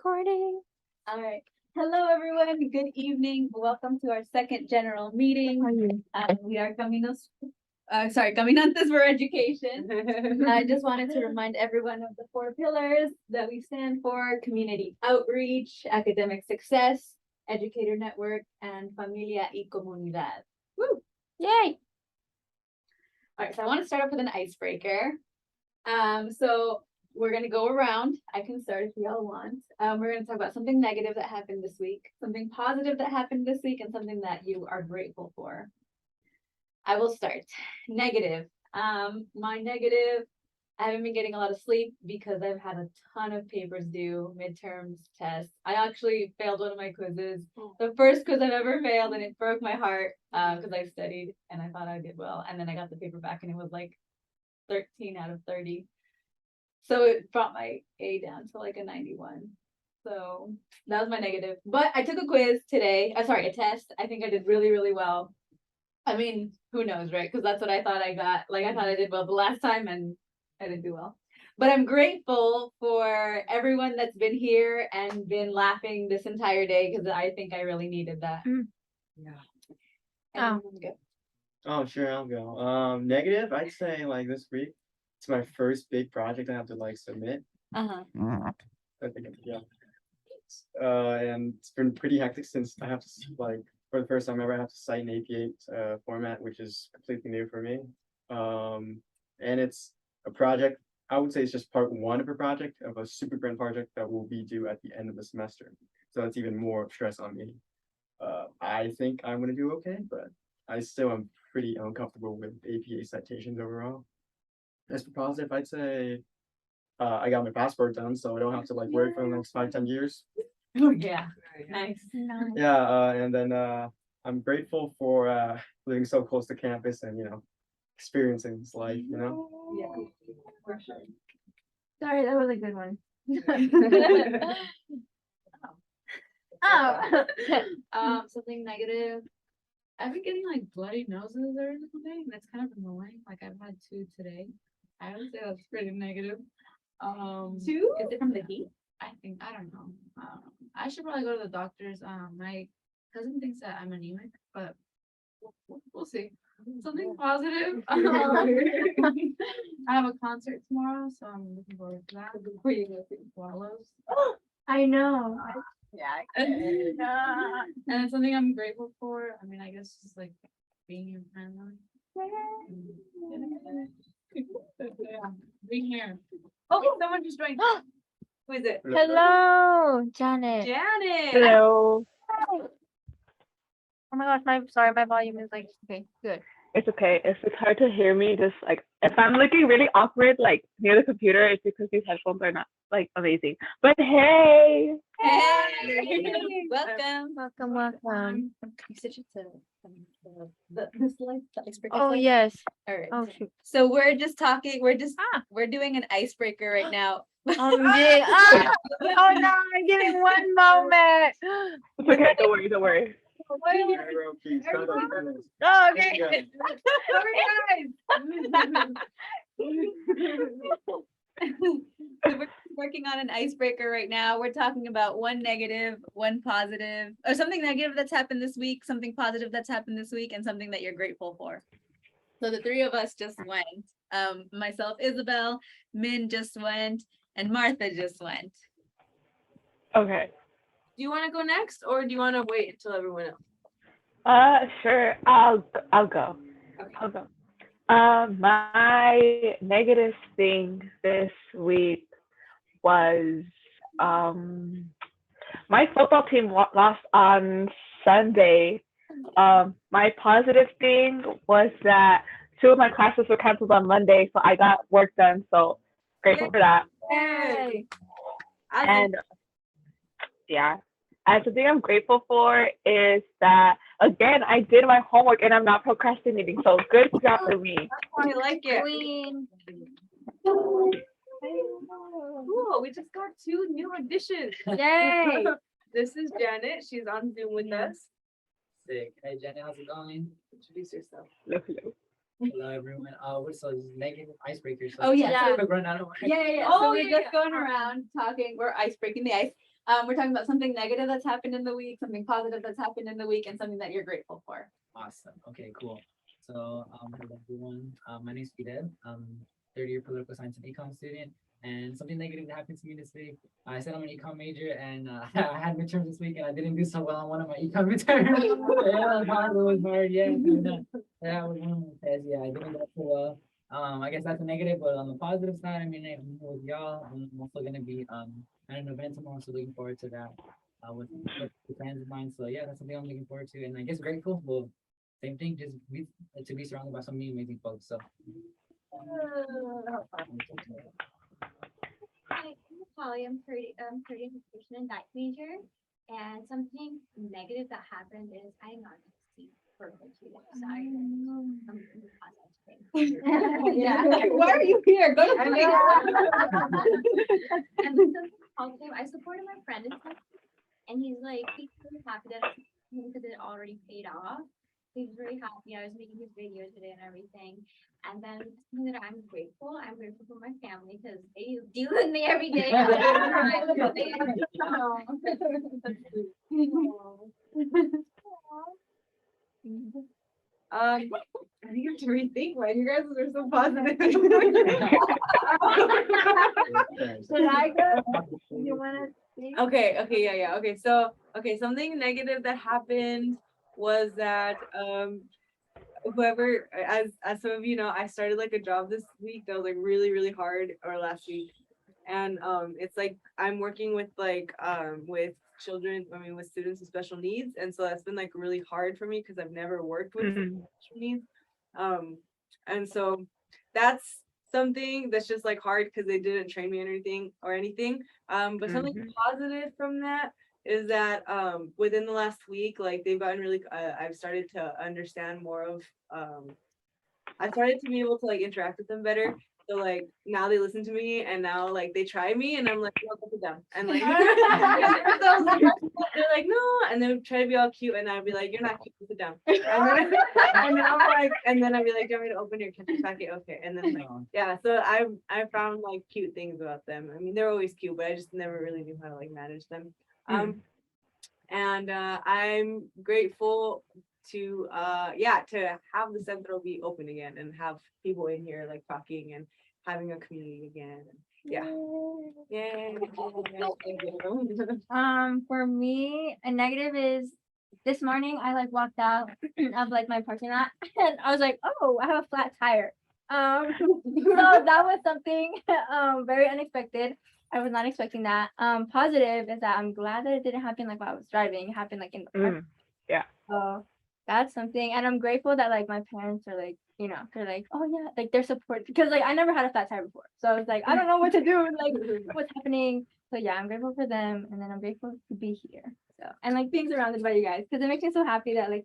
Recording. All right. Hello, everyone. Good evening. Welcome to our second general meeting. We are Caminantes for Education. I just wanted to remind everyone of the 4 pillars that we stand for: community outreach, academic success, educator network, and familia y comunidad. Woo! Yay! All right, so I want to start off with an icebreaker. So we're gonna go around. I can start if you all want. We're gonna talk about something negative that happened this week, something positive that happened this week, and something that you are grateful for. I will start. Negative. My negative, I haven't been getting a lot of sleep because I've had a ton of papers due, midterms, tests. I actually failed one of my quizzes, the first quiz I've ever failed, and it broke my heart because I studied and I thought I did well. And then I got the paper back and it was like 13 out of 30. So it brought my A down to like a 91. So that was my negative. But I took a quiz today. A test. I think I did really, really well. I mean, who knows, right? Because that's what I thought I got. Like, I thought I did well the last time and I didn't do well. But I'm grateful for everyone that's been here and been laughing this entire day because I think I really needed that. Yeah. And Oh, sure, I'll go. Negative, I'd say like this week, it's my first big project I have to like submit. Uh-huh. I think, yeah. And it's been pretty hectic since I have to like for the first time ever I have to cite an APA format, which is completely new for me. And it's a project. I would say it's just part 1 of a project of a super grand project that will be due at the end of the semester. So that's even more stress on me. I think I'm gonna do okay, but I still am pretty uncomfortable with APA citations overall. As for positive, I'd say I got my passport done, so I don't have to like worry for the next 5-10 years. Oh, yeah. Nice. Yeah, and then I'm grateful for living so close to campus and experiencing this life. Yeah, for sure. Sorry, that was a good one. Something negative. I've been getting like bloody noses or something. That's kind of annoying. Like I've had 2 today. I would say that's pretty negative. 2? Is it from the heat? I don't know. I should probably go to the doctor's. My cousin thinks that I'm anemic, but we'll see. Something positive. I have a concert tomorrow, so I'm looking forward to that. Where you go to? Swallows. I know. And it's something I'm grateful for. I mean, I guess just like being your friend. Yeah, being here. Oh, someone just joined. Who is it? Hello, Janet. Janet. Hello. Oh my gosh, my volume is like okay, good. It's okay. If it's hard to hear me, just like if I'm looking really awkward, like near the computer, it's because these headphones are not like amazing. But hey, Welcome. Welcome. You said you said this like the icebreaker. Oh yes. All right. Oh shoot. So we're just talking. We're doing an icebreaker right now. Yeah. Oh no, give me one moment. it's okay. Don't worry. Oh, okay. So we're working on an icebreaker right now. We're talking about one negative, one positive, or something negative that's happened this week, something positive that's happened this week, and something that you're grateful for. So the 3 of us just went. Myself, Isabel, Min just went, and Martha just went. Okay. Do you want to go next, or do you want to wait until everyone else? Sure. I'll go. Okay. I'll go. My negative thing this week was my football team lost on Sunday. My positive thing was that 2 of my classes were canceled on Monday, so I got work done. So grateful for that. Yay. And yeah. And something I'm grateful for is that, again, I did my homework and I'm not procrastinating. So good job for me. I like it. Queen. Cool. We just got 2 new additions. Yay. This is Janet. She's on Zoom with us. Sick. Hey Jenny, how's it going? Introduce yourself. Hello everyone. So this is negative icebreaker. So Oh, yeah. quick rundown. Yeah. Oh, So we're yeah, just going around talking. We're ice breaking the ice. We're talking about something negative that's happened in the week, something positive that's happened in the week, and something that you're grateful for. Awesome. Okay, cool. So, hello everyone. My name is Fidel. Third year political science and econ student. And something negative that happened to me this week. I said I'm an econ major, and I had midterms this week, and I didn't do so well on one of my econ midterms. Yeah, it was hard. Yeah, that was one of my tests. Yeah, I didn't do so well. I guess that's a negative, but on the positive side, I mean, I'm here with y'all. I'm also gonna be at an event tomorrow, so looking forward to that. With friends of mine. So yeah, that's something I'm looking forward to, and I guess grateful. Well, same thing, just to be surrounded by so many amazing folks. So. Hi, I'm Polly. I'm pretty education and diet major, and something negative that happened is I did not get to see for like 2 days. So I'm positive thing. Yeah. Why are you here? Go to And then something positive, I supported my friend and stuff, and he's really happy that because it already paid off. He's really happy. I was making his videos today and everything. And then something that I'm grateful for my family because they deal with me every day. I think you have to rethink why you guys are so positive. Should I go? You wanna speak? Okay, yeah. Okay, something negative that happened was that whoever, as some of you know, I started like a job this week that was like really hard, or last week. And it's like I'm working with with children, with students with special needs, and so that's been like really hard for me because I've never worked with special needs. And so that's something that's just like hard because they didn't train me or anything. But something positive from that is that within the last week, like they've gotten really I've started to understand more of I started to be able to like interact with them better. So like now they listen to me, and now like they try me, and I'm like, no, go sit down. And like they're like, no, and they try to be all cute, and I'd be like, you're not cute, sit down. And then I'm like, and then I'd be like, do you want me to open your kitchen packet? Okay. And then like, yeah, so I found like cute things about them. I mean, they're always cute, but I just never really knew how to like manage them. And I'm grateful to have the central be open again and have people in here like talking and having a community again. Yeah. Yay. For me, a negative is this morning I like walked out of like my parking lot and I was like, oh, I have a flat tire. So that was something very unexpected. I was not expecting that. Positive is that I'm glad that it didn't happen like while I was driving. It happened like in the park. Yeah. So that's something, and I'm grateful that like my parents are like, they're like, oh yeah, like they're support because like I never had a flat tire before, so I was like, I don't know what to do, like what's happening. So yeah, I'm grateful for them, and then I'm grateful to be here. So and like being surrounded by you guys because it makes me so happy that like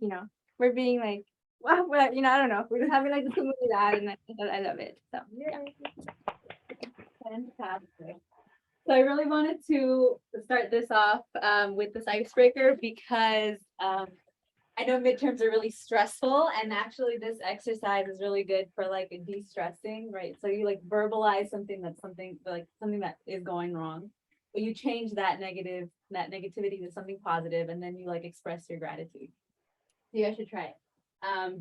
we're being like, wow, I don't know, we're just having like this community that, and I love it. So yeah. Fantastic. So I really wanted to start this off with this icebreaker because I know midterms are really stressful, and actually this exercise is really good for like de-stressing, right? So you like verbalize something that is going wrong, but you change that negativity to something positive, and then you like express your gratitude. So you guys should try it.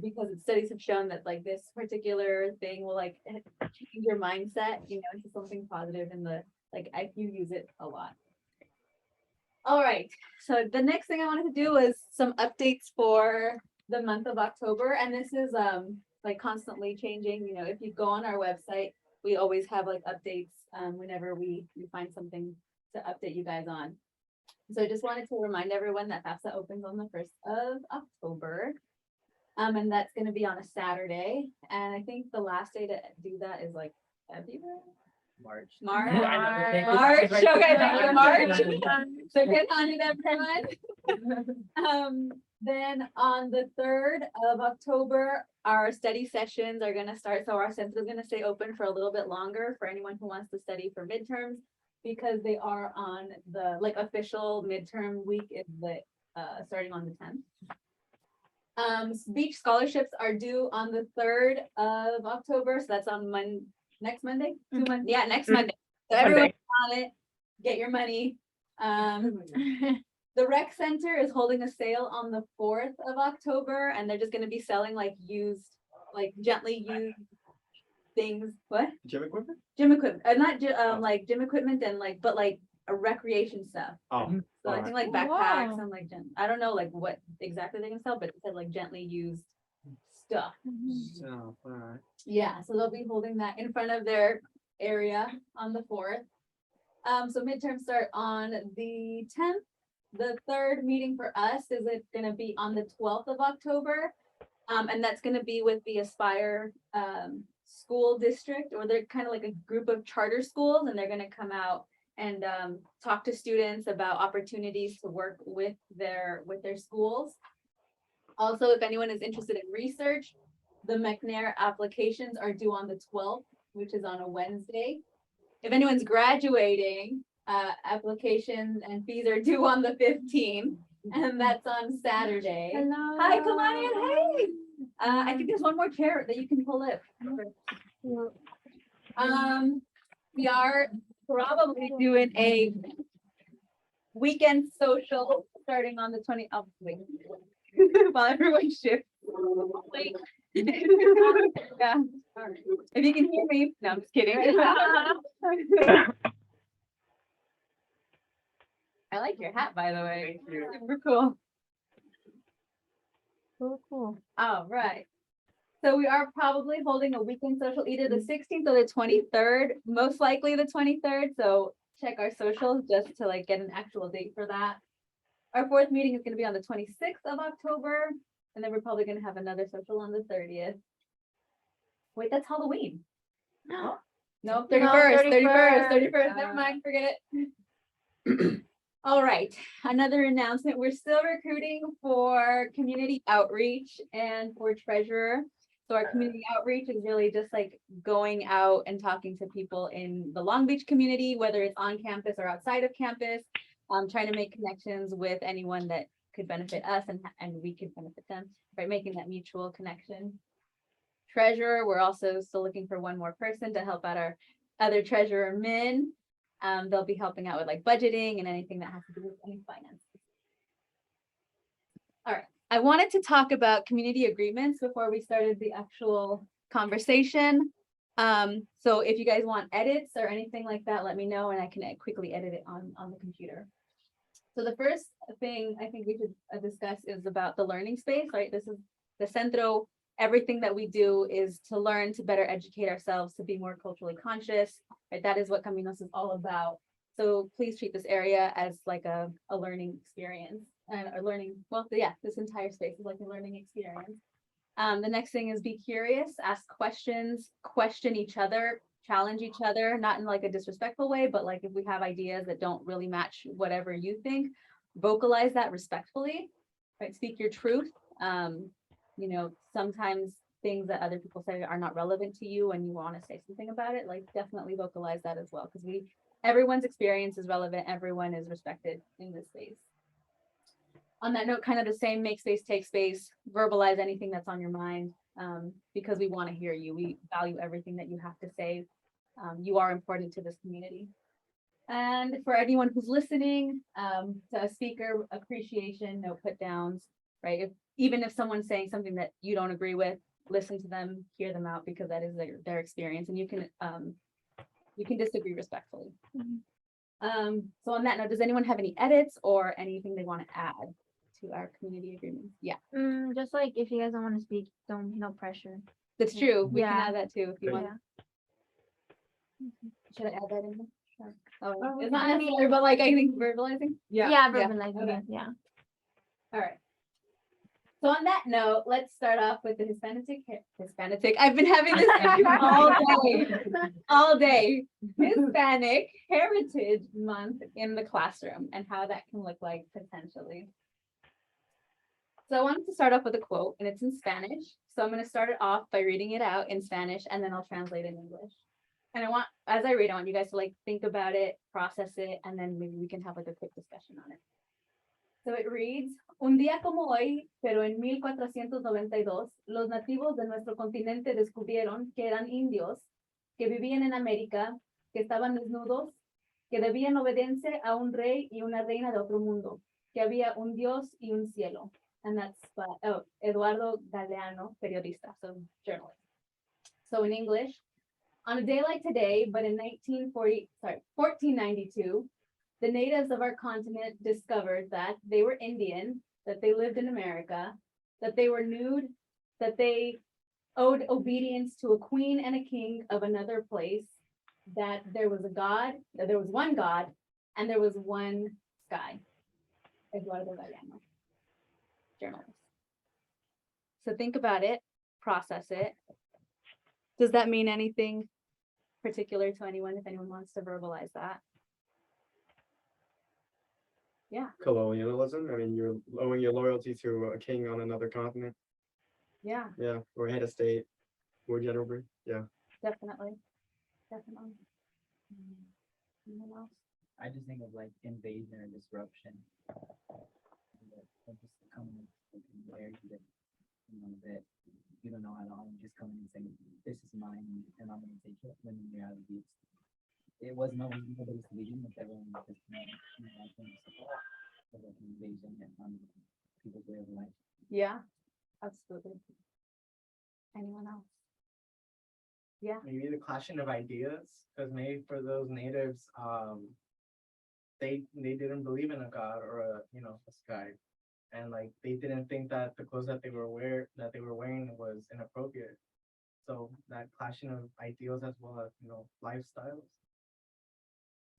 Because studies have shown that like this particular thing will like change your mindset, into something positive in the if you use it a lot. All right, so the next thing I wanted to do was some updates for the month of October, and this is like constantly changing. If you go on our website, we always have like updates whenever we find something to update you guys on. So I just wanted to remind everyone that FAFSA opens on the 1st of October. And that's going to be on a Saturday, and I think the last day to do that is like February. March. March. March. Okay, thank you, March. So good on it, everyone. Then on the 3rd of October, our study sessions are going to start. So our center is going to stay open for a little bit longer for anyone who wants to study for midterms, because they are on the official midterm week is starting on the 10th. Beach scholarships are due on the 3rd of October, so that's on next Monday. 2 months. Yeah, next Monday. So everyone on it, get your money. The rec center is holding a sale on the 4th of October, and they're just gonna be selling like used, like gently used things. What? Gym equipment? Gym equipment, not Oh. like gym equipment and like, but like a recreation stuff. Oh, So I alright. think like backpacks Wow. and like, I don't know like what exactly they're gonna sell, but it said like gently used stuff. So, alright. Yeah, so they'll be holding that in front of their area on the 4th. So midterms start on the 10th. The third meeting for us is it gonna be on the 12th of October. And that's gonna be with the Aspire school district, or they're kind of like a group of charter schools, and they're gonna come out and talk to students about opportunities to work with their schools. Also, if anyone is interested in research, the McNair applications are due on the 12th, which is on a Wednesday. If anyone's graduating, applications and fees are due on the 15th, and that's on Saturday. Hello. Hi, Kalani, and hey! I think there's one more chair that you can pull up. We are probably doing a weekend social starting on the 20th. Oh, wait. While everyone shifts. Wait. Yeah. If you can hear me, no, I'm just kidding. I like your hat, by the way. Thank you. Super cool. Cool. All right. So we are probably holding a weekend social either the 16th or the 23rd, most likely the 23rd. So check our socials just to like get an actual date for that. Our fourth meeting is going to be on the 26th of October, and then we're probably going to have another social on the 30th. Wait, that's Halloween. No, 31st, 31st. Never mind, forget it. All right, another announcement. We're still recruiting for community outreach and for treasurer. So our community outreach is really just like going out and talking to people in the Long Beach community, whether it's on campus or outside of campus. Trying to make connections with anyone that could benefit us and we could benefit them by making that mutual connection. Treasurer, we're also still looking for one more person to help out our other treasurer, Min. They'll be helping out with like budgeting and anything that has to do with any finance. All right, I wanted to talk about community agreements before we started the actual conversation. So if you guys want edits or anything like that, let me know and I can quickly edit it on the computer. So the first thing I think we should discuss is about the learning space, right? This is the centro. Everything that we do is to learn, to better educate ourselves, to be more culturally conscious, right? That is what Caminos is all about. So please treat this area as like a learning experience and a learning, well, yeah, this entire space is like a learning experience. The next thing is be curious, ask questions, question each other, challenge each other, not in like a disrespectful way, but like if we have ideas that don't really match whatever you think, vocalize that respectfully, right? Speak your truth. You know, sometimes things that other people say are not relevant to you and you want to say something about it, like definitely vocalize that as well, because everyone's experience is relevant, everyone is respected in this space. On that note, kind of the same, make space, take space, verbalize anything that's on your mind, because we want to hear you. We value everything that you have to say. You are important to this community. And for anyone who's listening, to a speaker, appreciation, no put downs, right? Even if someone's saying something that you don't agree with, listen to them, hear them out, because that is their experience, and you can disagree respectfully. So on that note, does anyone have any edits or anything they want to add to our community agreement? Yeah, Just like if you guys don't want to speak, no pressure. that's true. We can Yeah. add that too if you want. Yeah. Should I add that in? There? Sure. Oh, Oh, it's not I mean- necessary, but like I think verbalizing. Yeah, verbalizing okay. it, yeah. All right. So on that note, let's start off with the Hispanic. I've been having this all day. Hispanic Heritage Month in the classroom and how that can look like potentially. So I wanted to start off with a quote, and it's in Spanish. So I'm going to start it off by reading it out in Spanish, and then I'll translate in English. And as I read, I want you guys to like think about it, process it, and then maybe we can have like a quick discussion on it. So it reads, un día como hoy, pero en 1492, los nativos de nuestro continente descubrieron que eran indios, que vivían en América, que estaban desnudos, que debían obedecer a un rey y una reina de otro mundo, que había un Dios y un cielo. And that's by Eduardo Galeano, periodista, so journalist. So in English, on a day like today, but in 1492, the natives of our continent discovered that they were Indian, that they lived in America, that they were nude, that they owed obedience to a queen and a king of another place, that there was a God, that there was one God, and there was one sky. Eduardo Galeano, journalist. So think about it, process it. Does that mean anything particular to anyone, if anyone wants to verbalize that? Yeah, Colonialism. I mean, you're owing your loyalty to a king on another continent. yeah, Yeah, or head of state, more generally. Yeah. definitely, definitely. Anyone else? I just think of like invasion or disruption. Just coming there, that you don't know how long, just coming and saying, this is mine and I'm gonna take it, when in reality it was no one, nobody's leading, but everyone was just invasion and people's way of life. Yeah, absolutely. Anyone else? Yeah, Maybe the clashing of ideas, because maybe for those natives, they didn't believe in a god or a a sky, and like they didn't think that the clothes that they were wearing was inappropriate. So that clashing of ideals as well as lifestyles.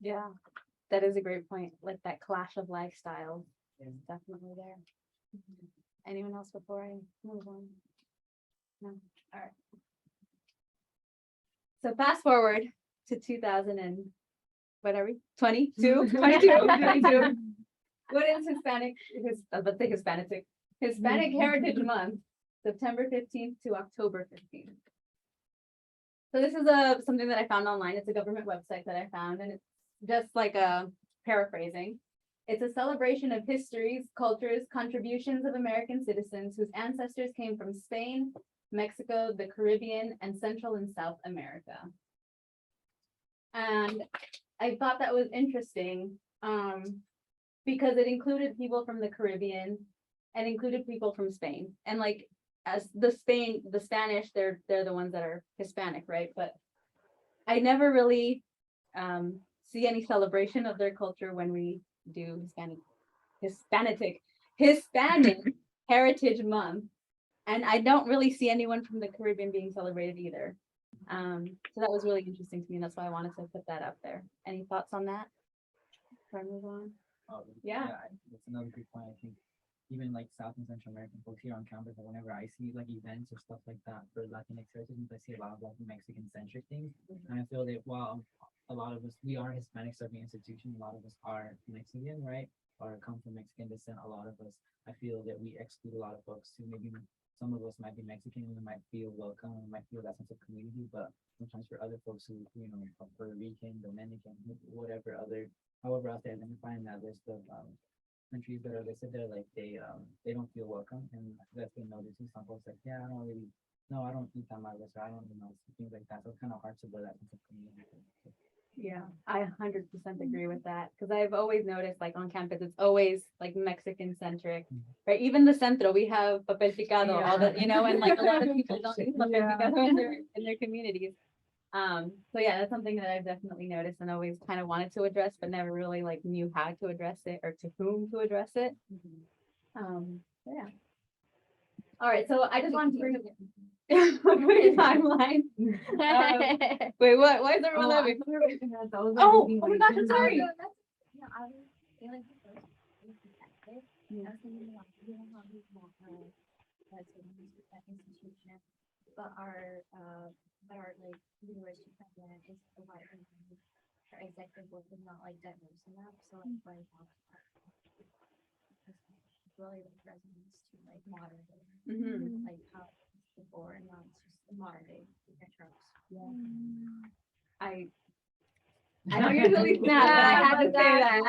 yeah, that is a great point. Like that clash of lifestyles Yeah. is definitely there. Anyone else before I move on? No, all right. So fast forward to 2000 and what are we? 22? 22. What is Hispanic? I was about to say Hispanic Heritage Month, September 15th to October 15th. So this is something that I found online. It's a government website that I found, and it's just like a paraphrasing. It's a celebration of histories, cultures, contributions of American citizens whose ancestors came from Spain, Mexico, the Caribbean, and Central and South America. And I thought that was interesting, because it included people from the Caribbean and included people from Spain. And like, as the Spanish, they're the ones that are Hispanic, right? But I never really see any celebration of their culture when we do Hispanic Heritage Month. And I don't really see anyone from the Caribbean being celebrated either. So that was really interesting to me. And that's why I wanted to put that up there. Any thoughts on that? Before I move on? Yeah. That's another good point. I think even like South and Central American folks here on campus, or whenever I see like events or stuff like that for Latinx heritage, I see a lot of like Mexican centric things. And I feel that while a lot of us, we are Hispanic serving institution, a lot of us are Mexican, right? Or come from Mexican descent. A lot of us, I feel that we exclude a lot of folks who maybe some of us might be Mexican and we might feel welcome, we might feel that sense of community, but sometimes for other folks who, are Puerto Rican, Dominican, whatever however else they identify in that list of countries that are listed there, like they don't feel welcome. And that's been noticing some folks like, yeah, I don't eat on my list, or I don't things like that. So it's kind of hard to build that sense of community. Yeah, I 100% agree with that, because I've always noticed like on campus, it's always like Mexican centric, right? Even the centro, we have papel picado, all the, and like a lot of people don't eat papel picado in their communities. So yeah, that's something that I've definitely noticed and always kind of wanted to address, but never really like knew how to address it or to whom to address it. Yeah. All right, so I just wanted to bring up a timeline. Wait, what? Why is everyone laughing? Oh my gosh, I'm sorry. But our like university president is a white woman. Our executive board is not like diverse enough, so like why really like resonance to like modern day, like how it's before and now it's just modern day terms. Yeah. I don't usually snap, but I had to say that.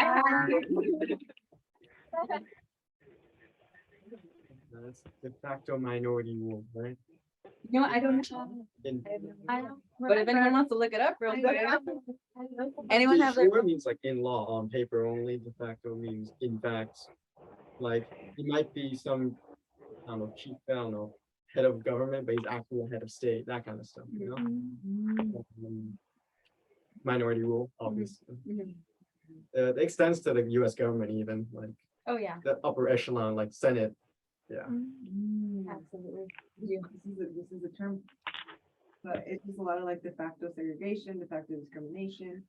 That's de facto minority rule, right? You know, I don't know. In, I don't But if anyone remember. wants to look it up real I quick. don't know. Anyone de have their? jure means like in law, on paper only. De facto means in fact. Like, he might be some, I don't know, chief, I don't know, head of government, but he's actually a head of state, that kind of stuff, you know? Minority rule, obviously. Mhm. It extends to the US government even, like Oh, yeah, the upper echelon, like Senate. Yeah. absolutely. This is a term. But it's just a lot of like de facto segregation, de facto discrimination.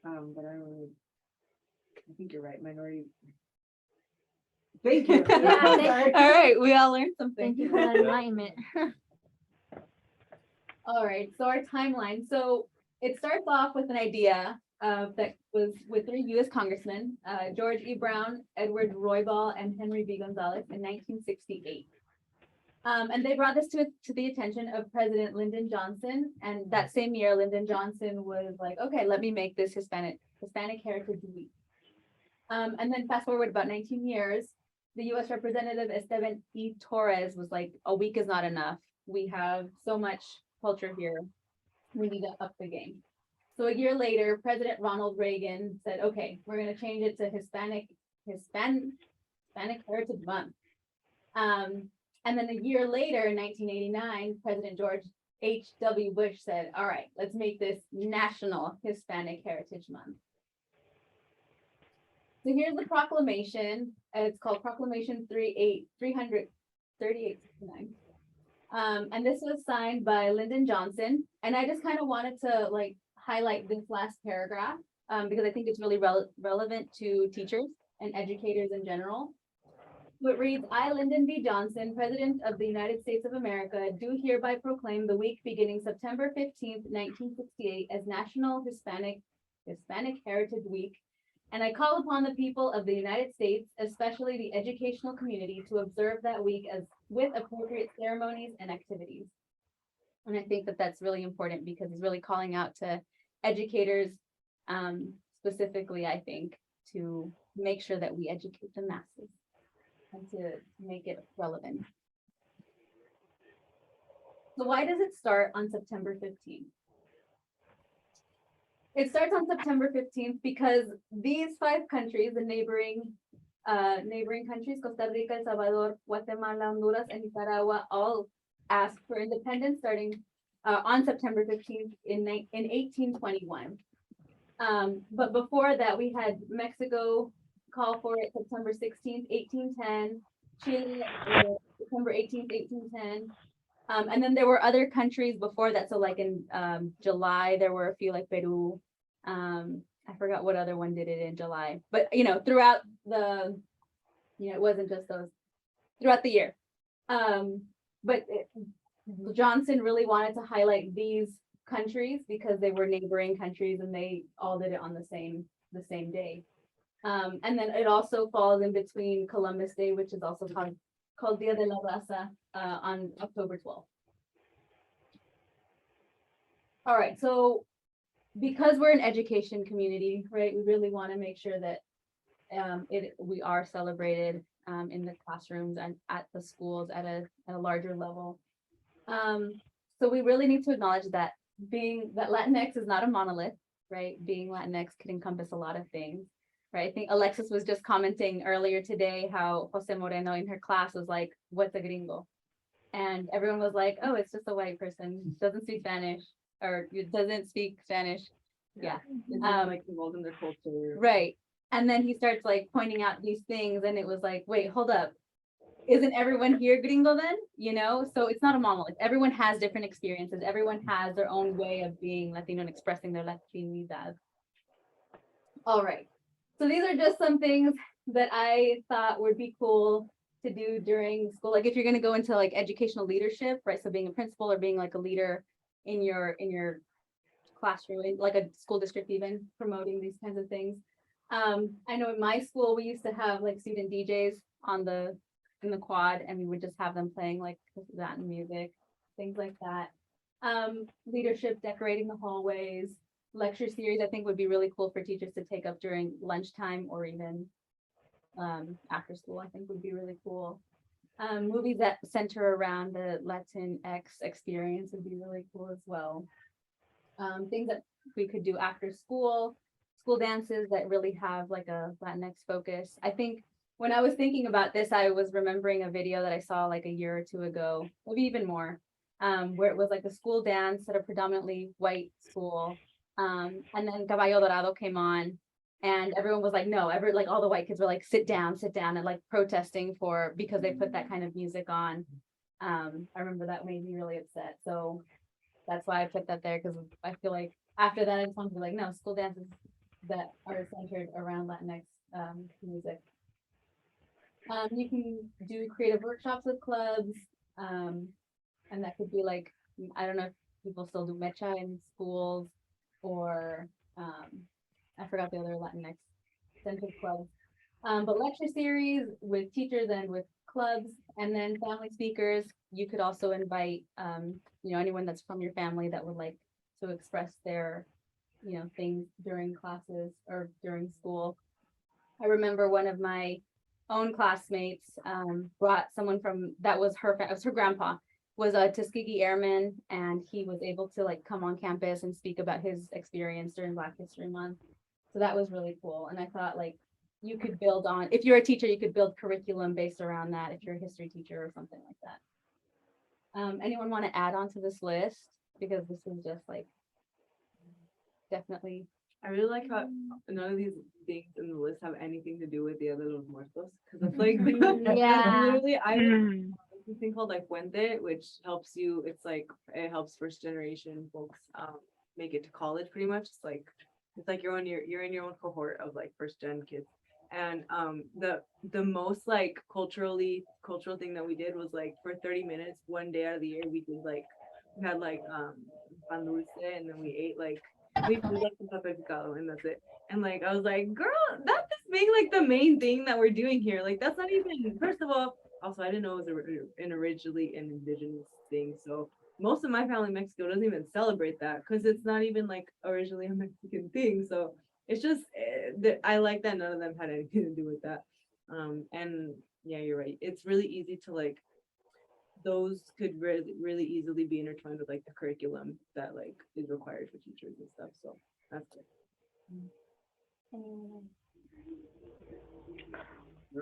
But I don't really, I think you're right, minority. Thank you. Yeah, thank All right, we all learned something. Thank you for that enlightenment. All right, so our timeline. So it starts off with an idea that was with three U.S. congressmen, George E. Brown, Edward Roybal, and Henry B. Gonzalez in 1968. And they brought this to the attention of President Lyndon Johnson. And that same year, Lyndon Johnson was like, okay, let me make this Hispanic Heritage Week. And then fast forward about 19 years, the U.S. Representative Esteban E. Torres was like, a week is not enough. We have so much culture here. We need to up the game. So a year later, President Ronald Reagan said, okay, we're going to change it to Hispanic Heritage Month. And then a year later, in 1989, President George H.W. Bush said, all right, let's make this National Hispanic Heritage Month. So here's the proclamation. It's called Proclamation 3869. And this was signed by Lyndon Johnson. And I just kind of wanted to like highlight this last paragraph because I think it's really relevant to teachers and educators in general. So it reads, I, Lyndon B. Johnson, President of the United States of America, do hereby proclaim the week beginning September 15th, 1968 as National Hispanic Heritage Week. And I call upon the people of the United States, especially the educational community, to observe that week as with appropriate ceremonies and activities. And I think that that's really important because it's really calling out to educators, specifically, I think, to make sure that we educate the masses and to make it relevant. So why does it start on September 15th? It starts on September 15th because these 5 countries, the neighboring countries, Costa Rica, El Salvador, Guatemala, Honduras, and Nicaragua, all asked for independence starting on September 15th in 1821. But before that, we had Mexico call for it September 16th, 1810, Chile, September 18th, 1810. And then there were other countries before that. So like in July, there were a few like Peru. I forgot what other one did it in July, but throughout the, it wasn't just those throughout the year. But Johnson really wanted to highlight these countries because they were neighboring countries and they all did it on the same day. And then it also falls in between Columbus Day, which is also called Dia de la Raza, on October 12th. All right, so because we're an education community, right, we really want to make sure that we are celebrated in the classrooms and at the schools at a larger level. So we really need to acknowledge that that Latinx is not a monolith, right? Being Latinx can encompass a lot of things. Right, I think Alexis was just commenting earlier today how Jose Moreno in her class was like, what's a gringo? And everyone was like, oh, it's just a white person, doesn't speak Spanish, or doesn't speak Spanish. Yeah. Like involved in their culture. Right. And then he starts like pointing out these things and it was like, wait, hold up. Isn't everyone here gringo then? So it's not a monolith. Everyone has different experiences. Everyone has their own way of being Latino and expressing their Latinidad. All right. So these are just some things that I thought would be cool to do during school. Like if you're going to go into like educational leadership, right? So being a principal or being like a leader in your classroom, like a school district, even promoting these kinds of things. I know in my school, we used to have like student DJs in the quad, and we would just have them playing like Latin music, things like that. Leadership, decorating the hallways. Lecture series, I think would be really cool for teachers to take up during lunchtime or even after school, I think would be really cool. Movies that center around the Latinx experience would be really cool as well. Things that we could do after school dances that really have like a Latinx focus. I think when I was thinking about this, I was remembering a video that I saw like a year or two ago, maybe even more, where it was like a school dance at a predominantly white school. And then Caballo Dorado came on and everyone was like, no, like all the white kids were like, sit down, and like protesting because they put that kind of music on. I remember that made me really upset. So that's why I put that there, because I feel like after that, I just want to be like, no, school dances that are centered around Latinx music. You can do creative workshops with clubs, and that could be like, I don't know if people still do mecha in schools, or I forgot the other Latinx centered clubs. But lecture series with teachers and with clubs, and then family speakers. You could also invite, anyone that's from your family that would like to express their, things during classes or during school. I remember one of my own classmates brought someone that was her grandpa was a Tuskegee Airman, and he was able to like come on campus and speak about his experience during Black History Month. So that was really cool. And I thought like you could build on, if you're a teacher, you could build curriculum based around that if you're a history teacher or something like that. Anyone want to add on to this list? Because this is just like definitely. I really like how none of these things in the list have anything to do with the other Los Muertos, because it's like Yeah. literally I Mm. this thing called like Puente, which helps you. It's like it helps first generation folks make it to college pretty much. It's like you're in your own cohort of like first gen kids. And the most like cultural thing that we did was like for 30 minutes one day out of the year we had like pan dulce, and then we ate like we did like some papel picado, and that's it. And like I was like, girl, that's just being like the main thing that we're doing here. Like that's not even, first of all, also I didn't know it was originally an indigenous thing. So most of my family in Mexico doesn't even celebrate that because it's not even like originally a Mexican thing. So it's just I like that none of them had anything to do with that. And yeah, you're right. It's really easy to like, those could really easily be intertwined with like the curriculum that like is required for teachers and stuff. So that's good.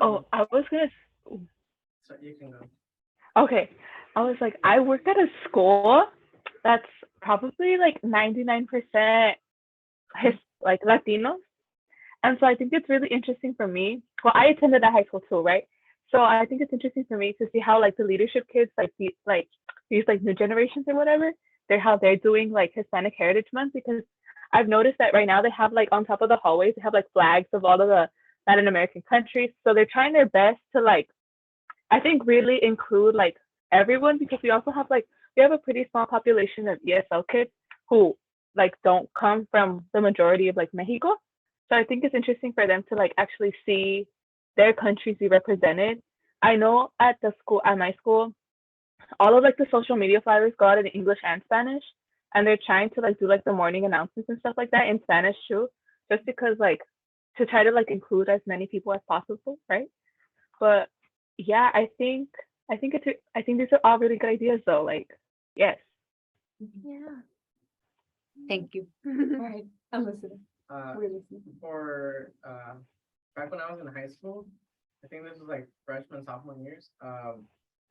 Oh, I was gonna. So you can go. Okay, I was like, I work at a school that's probably like 99% like Latinos, and so I think it's really interesting for me. Well, I attended that high school too, right? So I think it's interesting for me to see how like the leadership kids, like these like new generations or whatever, how they're doing like Hispanic Heritage Month, because I've noticed that right now they have like on top of the hallways they have like flags of all of the Latin American countries. So they're trying their best to like, I think, really include like everyone, because we also have we have a pretty small population of ESL kids who like don't come from the majority of like Mexico. So I think it's interesting for them to like actually see their countries be represented. I know at my school, all of like the social media flyers go out in English and Spanish, and they're trying to like do like the morning announcements and stuff like that in Spanish too, just because like to try to like include as many people as possible, right? But yeah, I think these are all really good ideas though. Like, yes. Yeah. Thank you. All right, I'm listening. We're listening. For back when I was in high school, I think this was like freshman, sophomore years.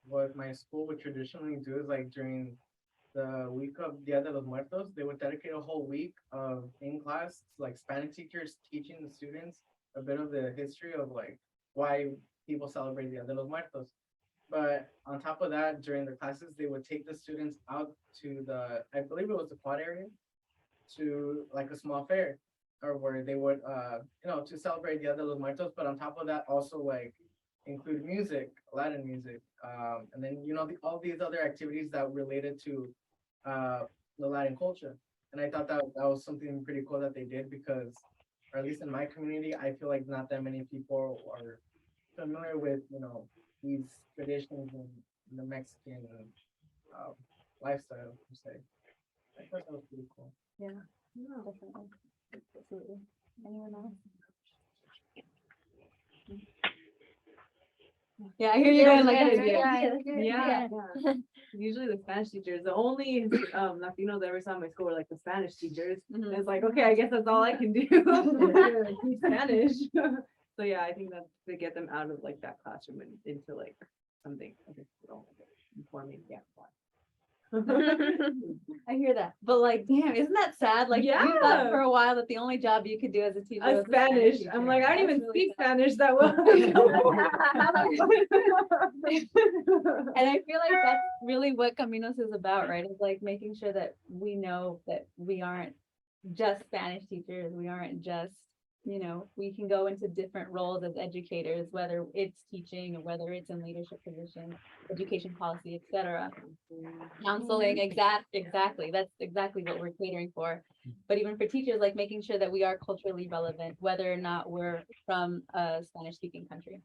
What my school would traditionally do is like during the week of Dia de los Muertos, they would dedicate a whole week of in class, like Spanish teachers teaching the students a bit of the history of like why people celebrate Dia de los Muertos. But on top of that, during the classes, they would take the students out to I believe it was the quad area, to like a small fair, or where they would, to celebrate Dia de los Muertos. But on top of that, also like include music, Latin music, and then all these other activities that related to the Latin culture. And I thought that was something pretty cool that they did, because, or at least in my community, I feel like not that many people are familiar with these traditions in the Mexican lifestyle, per se. I thought that was pretty cool. Yeah, definitely. Absolutely. Anyone else? Yeah, I hear you going like that. Yeah. Usually the Spanish teachers, the only Latinos I ever saw in my school were like the Spanish teachers. And Mhm. it's like, okay, I guess that's all I can do. Teach Spanish. So yeah, I think that's to get them out of like that classroom and into like something. Informing, yeah. I hear that. But like, damn, isn't that sad? Like, you thought Yeah. for a while that the only job you could do as a teacher was a Spanish. teacher. I'm like, I don't That's even really speak sad. Spanish that well. And I feel like that's really what Caminos is about, right? It's like making sure that we know that we aren't just Spanish teachers. We aren't just, we can go into different roles as educators, whether it's teaching or whether it's in leadership positions, education policy, etc. Counseling, exactly. That's exactly what we're catering for. But even for teachers, like making sure that we are culturally relevant, whether or not we're from a Spanish-speaking country.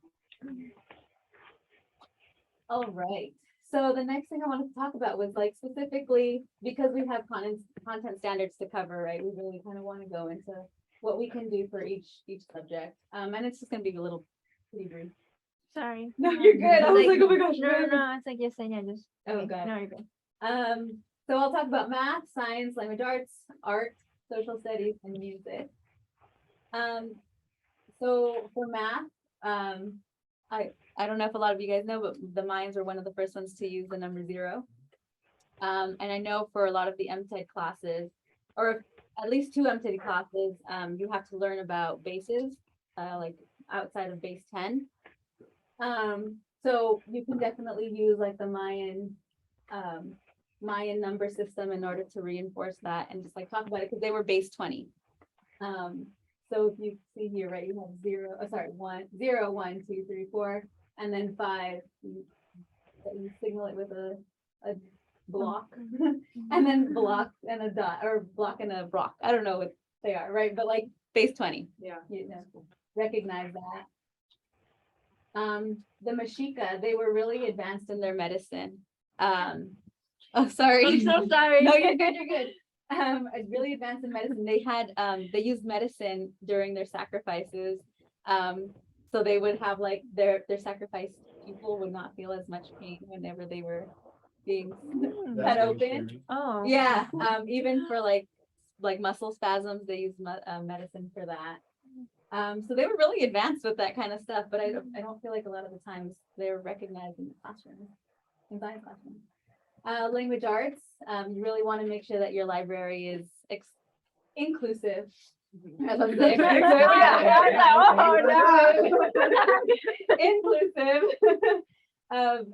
All right. So the next thing I wanted to talk about was like specifically because we have content standards to cover, right? We really kind of want to go into what we can do for each subject. And it's just going to be a little pretty brief. Sorry. No, you're good. I was like, oh my gosh. No, it's like yes and yeah, just. Oh, okay. God. No, you're good. So I'll talk about math, science, language arts, art, social studies, and music. So for math, I don't know if a lot of you guys know, but the Mayans were one of the first ones to use the number 0. And I know for a lot of the MTED classes, or at least 2 MTED classes, you have to learn about bases, like outside of base 10. So you can definitely use like the Mayan number system in order to reinforce that and just like talk about it because they were base 20. So if you see here, right, you have 1, 0, 1, 2, 3, 4, and then 5. You signal it with a block, and then block and a dot, or block and a block. I don't know what they are, right? But like base 20. Yeah. Recognize that. The Mexica, they were really advanced in their medicine. Oh, sorry. I'm so sorry. No, you're good. You're good. Really advanced in medicine. They had they used medicine during their sacrifices. So they would have like their sacrificed people would not feel as much pain whenever they were being cut open. Oh. Yeah. Even for like muscle spasms, they used medicine for that. So they were really advanced with that kind of stuff, but I don't feel like a lot of the times they're recognized in the classroom, in science classroom. Language arts, you really want to make sure that your library is inclusive. I love that. Inclusive of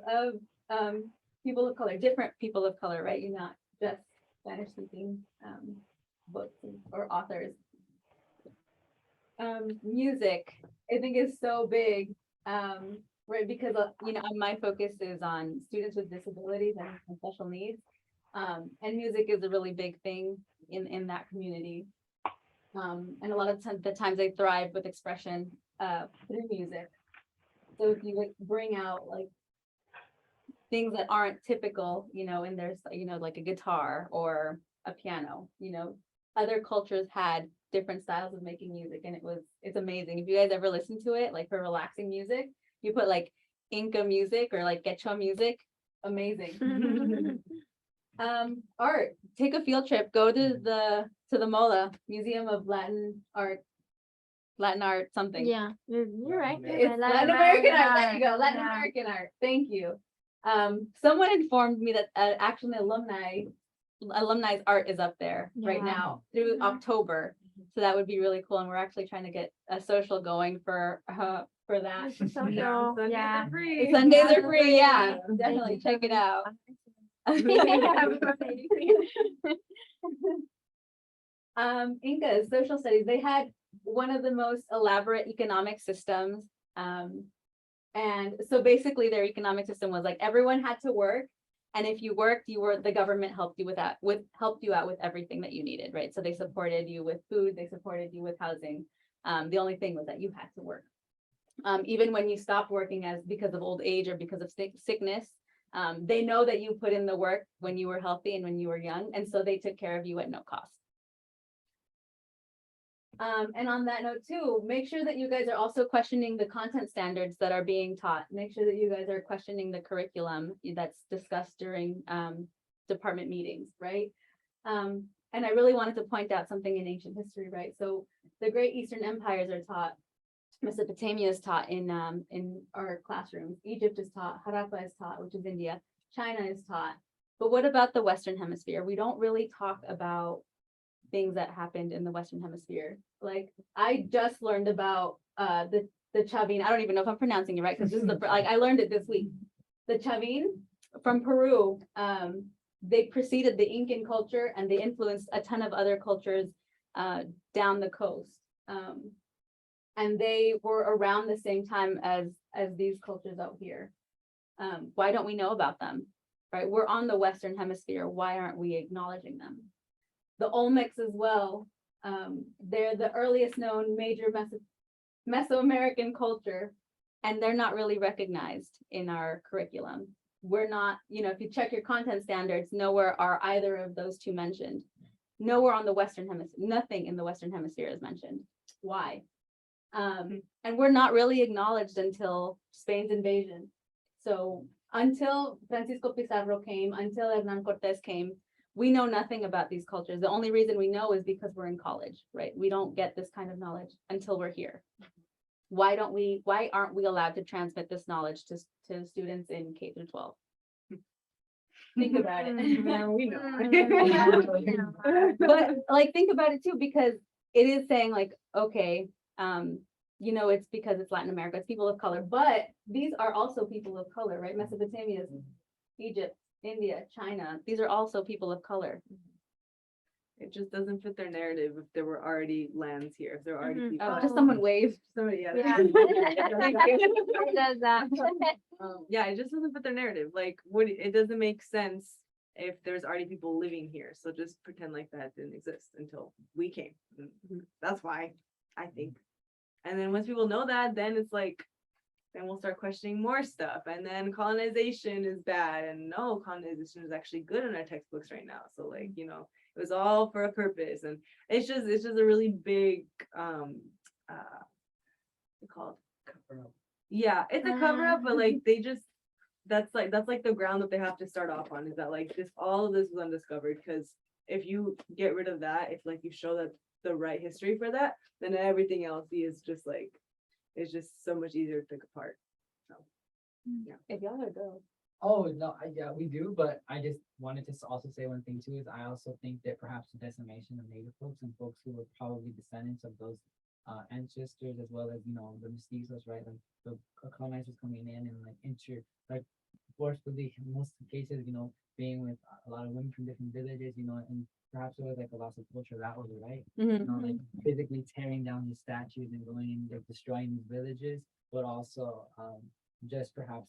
people of color, different people of color, right? You're not just Spanish speaking books or authors. Music, I think is so big, right? Because my focus is on students with disabilities and special needs, and music is a really big thing in that community. And a lot of the times they thrive with expression through music. So if you like bring out like things that aren't typical, in their, like a guitar or a piano, other cultures had different styles of making music, and it's amazing. If you guys ever listen to it, like for relaxing music, you put like Inca music or like Quechua music, amazing. Art, take a field trip, go to the MOLA, Museum of Latin Art, something. Yeah, you're right. It's Latin American art. There you go, Latin American art. Thank you. Someone informed me that actually alumni's art is up there right Yeah. now through October. So that would be really cool. And we're actually trying to get a social going for that. Sundays are free. Sundays are free. Yeah, definitely check it out. Incas, social studies, they had one of the most elaborate economic systems. And so basically their economic system was like everyone had to work. And if you worked, the government helped you helped you out with everything that you needed, right? So they supported you with food, they supported you with housing. The only thing was that you had to work. Even when you stopped working because of old age or because of sickness, they know that you put in the work when you were healthy and when you were young, and so they took care of you at no cost. And on that note too, make sure that you guys are also questioning the content standards that are being taught. Make sure that you guys are questioning the curriculum that's discussed during department meetings, right? And I really wanted to point out something in ancient history, right? So the Great Eastern Empires are taught. Mesopotamia is taught in our classrooms. Egypt is taught. Harappa is taught, which is India. China is taught. But what about the Western Hemisphere? We don't really talk about things that happened in the Western Hemisphere. Like I just learned about the Chavin. I don't even know if I'm pronouncing it right because this is the like I learned it this week. The Chavin from Peru. They preceded the Incan culture and they influenced a ton of other cultures down the coast. And they were around the same time as these cultures out here. Why don't we know about them? Right, we're on the Western Hemisphere. Why aren't we acknowledging them? The Olmecs as well. They're the earliest known major Mesoamerican culture, and they're not really recognized in our curriculum. We're not, if you check your content standards, nowhere are either of those two mentioned. Nowhere on the Western Hemisphere, nothing in the Western Hemisphere is mentioned. Why? And we're not really acknowledged until Spain's invasion. So until Francisco Pizarro came, until Hernán Cortés came, we know nothing about these cultures. The only reason we know is because we're in college, right? We don't get this kind of knowledge until we're here. Why aren't we allowed to transmit this knowledge to students in K through 12? Think about it. Yeah, we know. But like, think about it too, because it is saying like, okay, it's because it's Latin America, it's people of color, but these are also people of color, right? Mesopotamia, Egypt, India, China, these are also people of color. It just doesn't fit their narrative if there were already lands here, if there were already people. Oh, just someone waved. Somebody, yeah. Yeah. It does that. Yeah, it just doesn't fit their narrative. Like, it doesn't make sense if there's already people living here. So just pretend like that didn't exist until we came. That's why, I think. And then once people know that, then it's like, then we'll start questioning more stuff. And then colonization is bad. And no, colonization is actually good in our textbooks right now. So like, it was all for a purpose. And it's just a really big, what's it called? Cover up. Yeah, it's a cover up, but like that's like the ground that they have to start off on, is that like all of this was undiscovered. Because if you get rid of that, if like you show that the right history for that, then everything else is just like, it's just so much easier to pick apart. So yeah. If y'all are girls. Oh, no, yeah, we do, but I just wanted to also say one thing too, is I also think that perhaps the decimation of Native folks and folks who were probably descendants of those ancestors, as well as, the mestizos, right? Like the colonizers coming in and like forcefully, in most cases, being with a lot of women from different villages, and perhaps there was like a loss of culture that way, right? Like physically tearing down these statues and going and like destroying these villages, but also just perhaps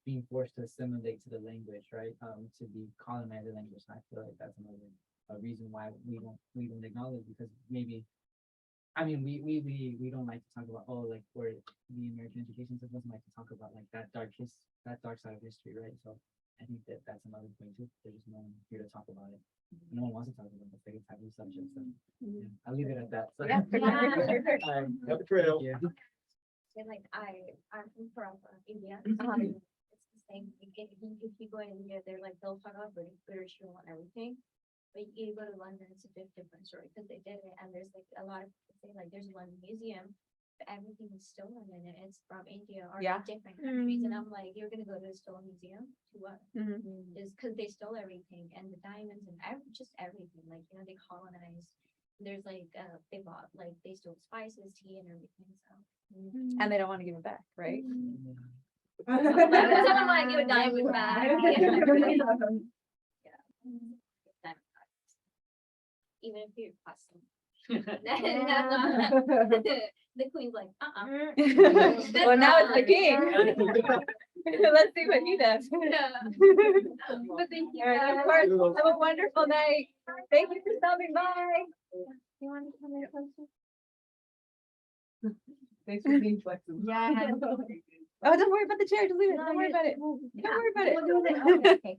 being forced to assimilate to the language, right? To be colonized the language. And I feel like that's another reason why we don't acknowledge, because maybe, I mean, we don't like to talk about, like where the American education system doesn't like to talk about like that dark side of history, right? So I think that's another thing too. There's just no one here to talk about it. No one wants to talk about the big taboo subjects. So yeah, I'll leave it at that. So, Yeah. Have a trail. yeah. Like I'm from India. Mm-hmm. It's the same. If you go in India, they'll talk about British rule and everything. But you go to London, it's a bit different story because they did it, and there's like a lot of people say like there's one museum, but everything is stolen in it. It's from India or Yeah. different countries, and I'm like, you're gonna go to a stolen museum to what? Is because they stole everything and the diamonds and just everything. Like they colonized. There's like they stole spices, tea, and everything. So. And they don't want to give it back, right? Every time I want to give a diamond back. Even if you're custom. The queen's like, Well, now it's the king. Let's see what he does. But thank you. All right, of course, have a wonderful night. Thank you for stopping by. You want to come in closer? Thanks for being flexible. Yeah. Oh, don't worry about the chair. Just leave it. Don't worry about it. Don't worry about it. We'll do it. Okay.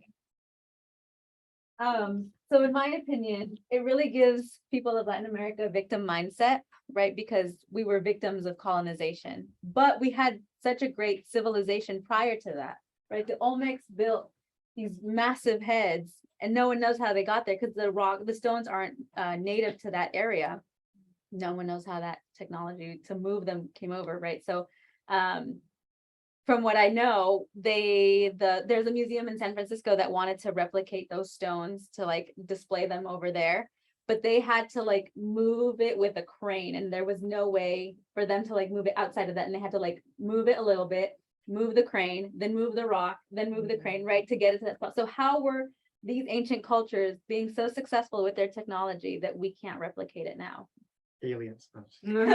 So in my opinion, it really gives people of Latin America a victim mindset, right? Because we were victims of colonization, but we had such a great civilization prior to that, right? The Olmecs built these massive heads and no one knows how they got there because the stones aren't native to that area. No one knows how that technology to move them came over, right? So from what I know, there's a museum in San Francisco that wanted to replicate those stones to like display them over there, but they had to like move it with a crane, and there was no way for them to like move it outside of that, and they had to like move it a little bit, move the crane, then move the rock, then move the crane, right, to get it to that spot. So how were these ancient cultures being so successful with their technology that we can't replicate it now? Aliens. There you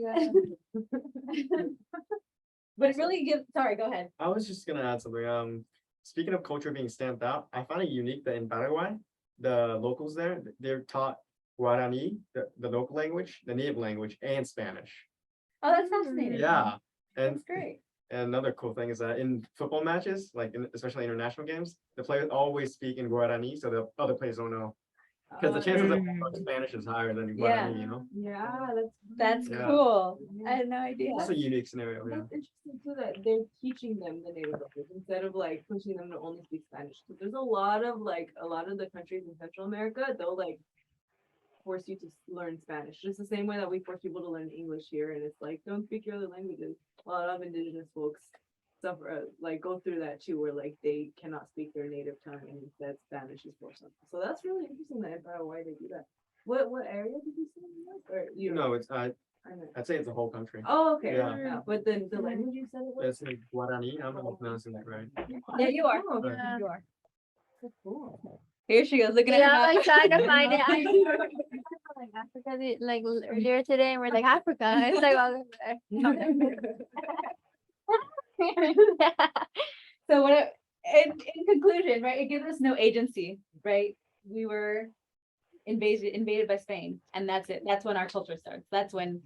go. But it really gives, sorry, go ahead. I was just gonna add something. Speaking of culture being stamped out, I find it unique that in Paraguay, the locals there, they're taught Guarani, the local language, the native language, and Spanish. Oh, that's fascinating. Yeah, and That's great. another cool thing is that in football matches, like especially international games, the players always speak in Guarani, so the other players don't know. Because the chances of Spanish is higher than Guarani, you know? Yeah, That's Yeah. cool. I had no idea. It's a unique scenario, yeah. that's interesting too, that they're teaching them the native language instead of like pushing them to only speak Spanish. 'Cause there's a lot of the countries in Central America, they'll like force you to learn Spanish, just the same way that we force people to learn English here, and it's like, don't speak your other languages. A lot of indigenous folks suffer, like go through that too, where like they cannot speak their native tongue and instead Spanish is for something. So that's really interesting that in Paraguay they do that. What area did you say it was? Or you No, it's I know. I'd say it's the whole country. Oh, okay. Yeah. Yeah. But then the language you said it was? It's like Guarani. I'm not pronouncing that right. Yeah, you are. Oh, Yeah. You are. that's cool. Here she goes, looking at Yeah, her I'm map. like trying to find it. I like Africa like earlier today, and we're like Africa. It's like all over there. So in conclusion, right, it gives us no agency, right? We were invaded by Spain, and that's it. That's when our culture starts. That's when,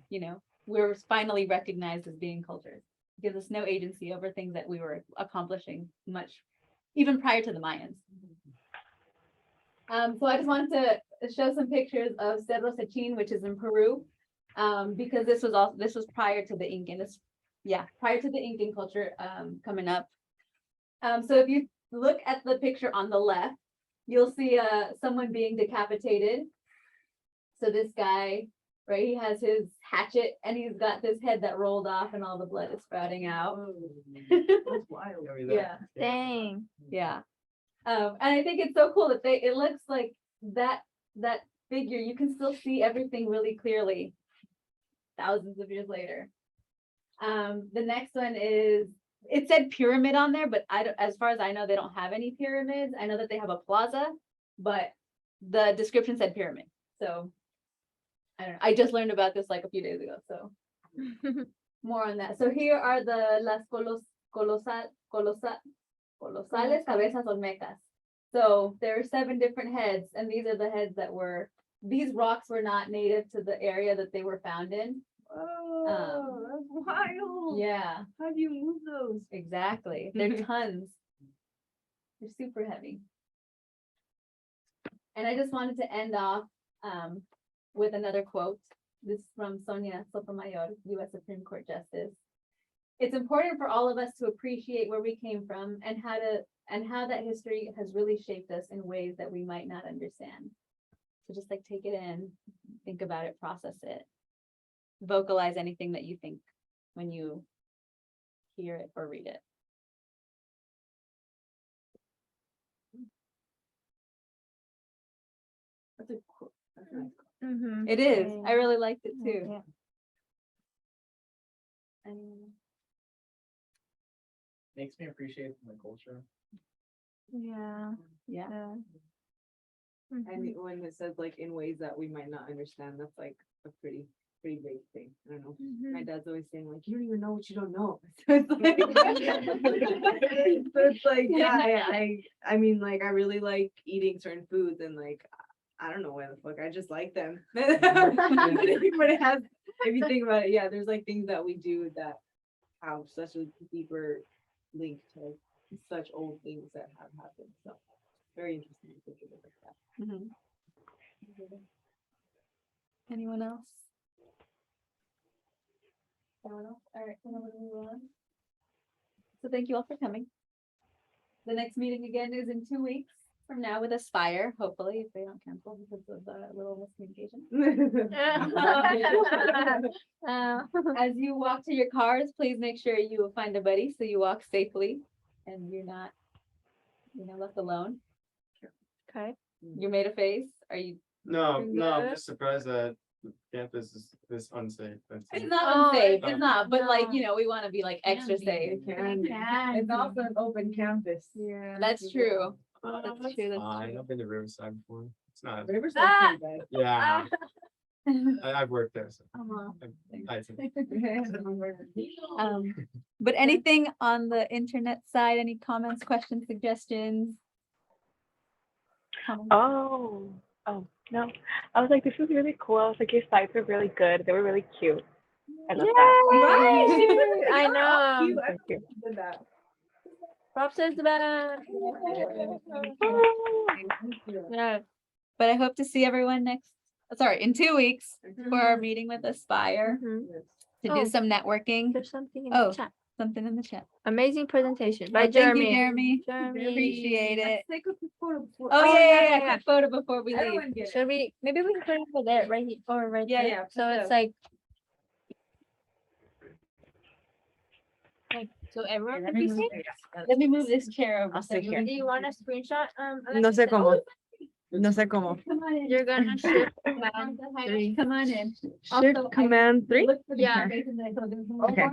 we're finally recognized as being cultures. It gives us no agency over things that we were accomplishing much, even prior to the Mayans. So I just wanted to show some pictures of Cerro Sechín, which is in Peru, because this was prior to the Incan. Prior to the Incan culture coming up. So if you look at the picture on the left, you'll see someone being decapitated. So this guy, right, he has his hatchet and he's got this head that rolled off and all the blood is sprouting out. That's wild. I mean, Yeah. Dang. Yeah. And I think it's so cool that it looks like that figure, you can still see everything really clearly thousands of years later. The next one is, it said pyramid on there, but as far as I know, they don't have any pyramids. I know that they have a plaza, but the description said pyramid. So I don't know. I just learned about this like a few days ago. So more on that. So here are the las colosales cabezas olmecas. So there are 7 different heads, and these are the heads these rocks were not native to the area that they were found in. Oh, that's wild. Yeah, How do you move those? exactly. They're tons. They're super heavy. And I just wanted to end off with another quote. This is from Sonia Sotomayor, U.S. Supreme Court Justice. It's important for all of us to appreciate where we came from and how that history has really shaped us in ways that we might not understand. So just like take it in, think about it, process it, vocalize anything that you think when you hear it or read it. That's a cool. That's nice. Mhm. It is. Dang. I really liked it Yeah, too. yeah. Makes me appreciate my culture. Yeah. Yeah. Yeah. And Mhm. when it says like in ways that we might not understand, that's like a pretty big thing. I don't know. My Mhm. dad's always saying like, you don't even know what you don't know. So it's like, yeah, I mean, like, I really like eating certain foods and like, I don't know why the fuck, I just like them. But if you think about it, yeah, there's like things that we do that have such a deeper link to such old things that have happened. So very interesting to take a look at that. Mhm. Anyone else? Anyone else? All right, then I'm gonna move on. So thank you all for coming. The next meeting again is in 2 weeks from now with Aspire, hopefully, if they don't cancel because of the little miscommunication. As you walk to your cars, please make sure you find a buddy so you walk safely and you're not, left alone. Okay. You made a face. Are you? No, Doing no, I'm good? just surprised that the campus is this unsafe. That's It's it. not Oh, unsafe. it's It's not, but like, no. we want to be like extra safe. It's also an open campus. Yeah. That's true. That's true. That's Fine, I've been to Riverside before. It's not, Riverside's Ah! pretty bad. yeah, I've worked there, so. Uh-huh. I think. But anything on the internet side, any comments, questions, suggestions? Comments? Oh, no. I was like, this is really cool. I was like, your slides are really good. They were really cute. I love that. I know. Thank you. Did that. Props is about. Yeah. But I hope to see everyone in 2 weeks for our Mhm. meeting with Aspire Mhm. to Oh. do some networking. There's something in Oh. the chat. Something in the chat. Amazing presentation by Oh, thank you, Jeremy. Jeremy. Appreciate it. Take a photo before. Oh, Oh, yeah, yeah, quick photo before we leave. Everyone get it. Should we? Maybe we can put it over there, right here, or right Yeah, there. yeah, So put it's the- like. So everyone can be safe. Let me move this chair over. I'll sit here. Do you want a screenshot? No sé cómo. No sé cómo. Come on in. You're gonna shift. Come on in. Shift Also, command 3. Look for the Yeah. information that I told you. Okay.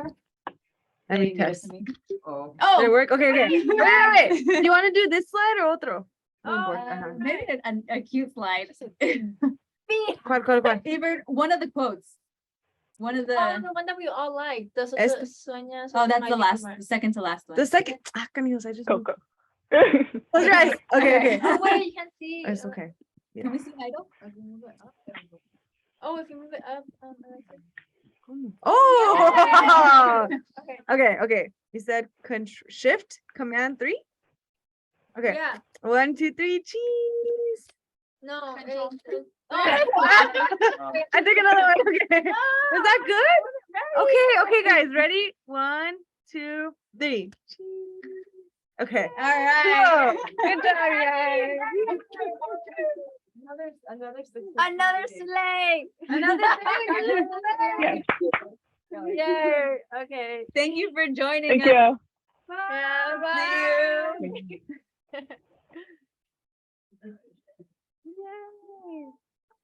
Let me test. Did Oh. it work? Okay, okay. Wait. Do you want to do this slide or otro? No importa, ajá. Maybe a cute slide. ¿Cuál? Even one of the quotes. One of the. Oh, the one that we all like. That's Este. sueñas. Oh, that's the second to last one. The second. Camilo, I just. Coco. Close your eyes. Okay. Oh, wait, you can't see. It's okay. Can we see idol? Oh, if you move it up. Oh. Okay. Okay. You said shift command 3. Okay. Yeah. 1, 2, 3. Cheese. No. Control. I took another one. Okay. Is that good? Okay, guys. Ready? 1, 2, 3. Okay. All right. Good job, guys. Another sleigh. Another Yes. Yay. Okay. Thank you for joining Thank us. you. Yeah, Bye. bye. Yay.